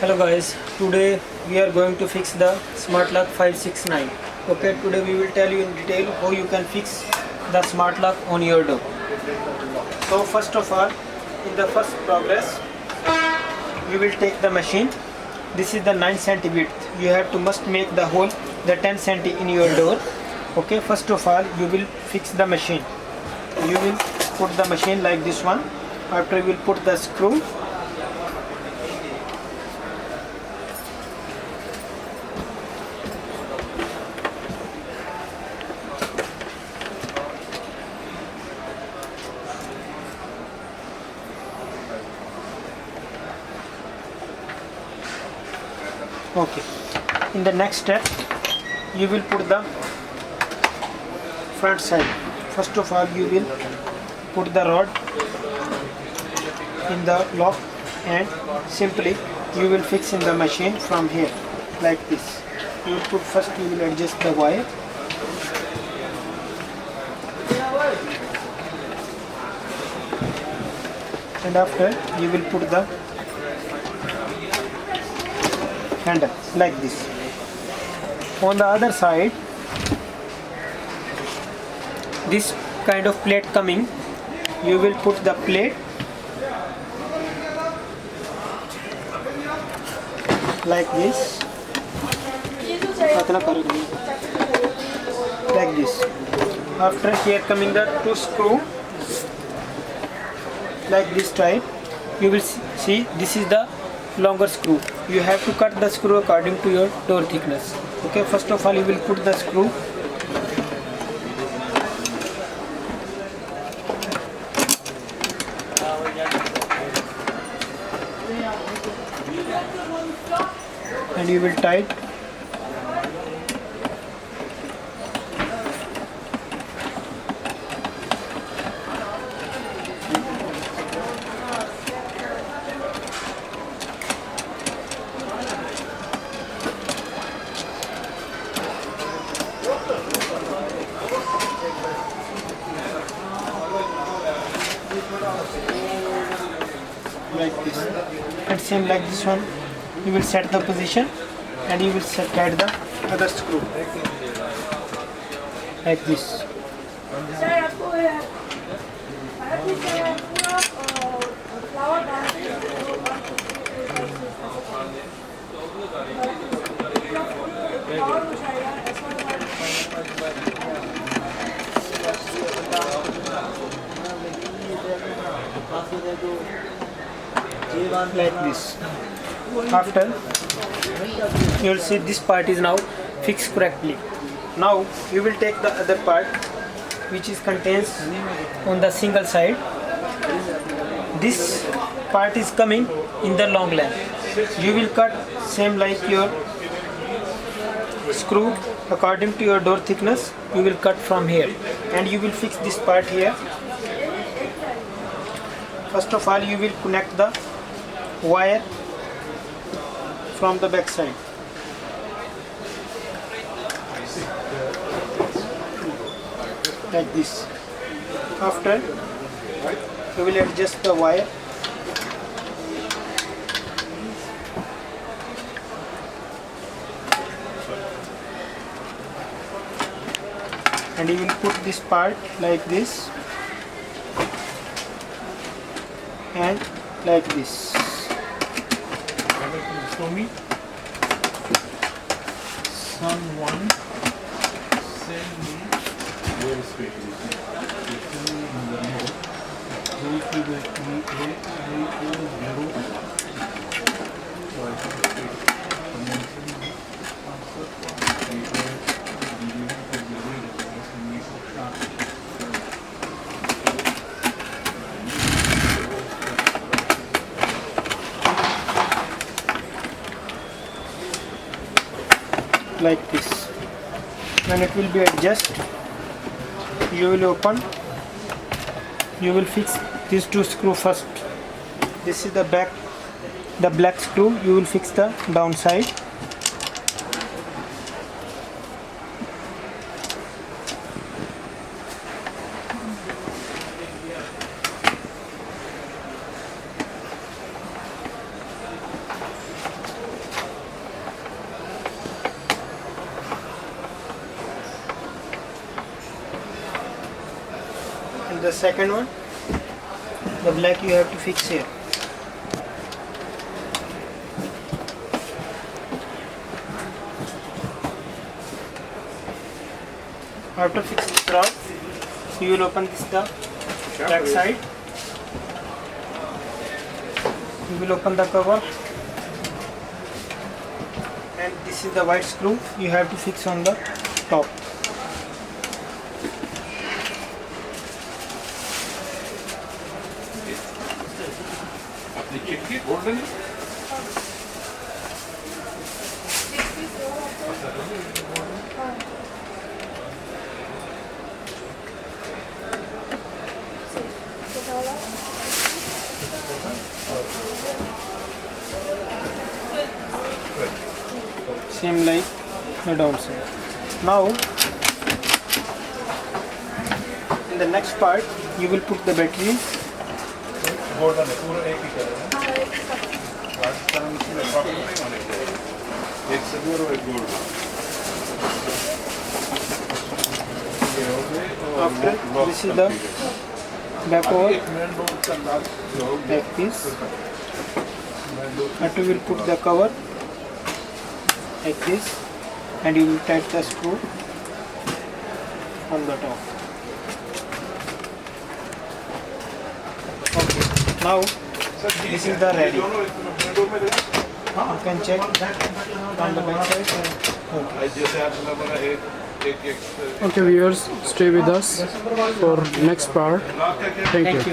Hello guys, today we are going to fix the smart lock 569. Okay, today we will tell you in detail how you can fix the smart lock on your door. So first of all, in the first progress, you will take the machine. This is the 9 cm width. You have to must make the hole the 10 cm in your door. Okay, first of all you will fix the machine. You will put the machine like this one. After you will put the screw. Okay, in the next step you will put the front side. First of all you will put the rod in the lock and simply you will fix in the machine from here like this. You will put first, you will adjust the wire. And after you will put the handle like this. On the other side, this kind of plate coming, you will put the plate like this, like this. After here coming the two screw like this type, you will see this is the longer screw. You have to cut the screw according to your door thickness. Okay, first of all you will put the screw. And you will tie it. Like this, and same like this one, you will set the position and you will tight the other screw like this. Like this. After you will see this part is now fixed correctly. Now you will take the other part which is contains on the single side. This part is coming in the long length. You will cut same like your screw according to your door thickness. You will cut from here and you will fix this part here. First of all you will connect the wire from the back side. Like this. After you will adjust the wire. And you will put this part like this and like this. Show me. Someone send me your space. Go to the like this. When it will be adjusted, you will open. You will fix these two screws first. This is the back, the black screw. You will fix the downside. the second one, the black you have to fix here. After fixing this rod, you will open this the back side. You will open the cover, and this is the white screw you have to fix on the top. आपने check की golden Same like the downside. Now, in the next part, you will put the battery. Golden है पूरा एक ही colour है राजस्थान में इसमें problem नहीं होने चाहिए एक सिल्वर और एक गोल्ड ये हो गए After this is the back over main door का lock like this. After we will put the cover like this, and you will tight the screw on the top. Okay. Now this is the ready. You can check on the back side. Okay viewers, stay with us for next part. Thank you.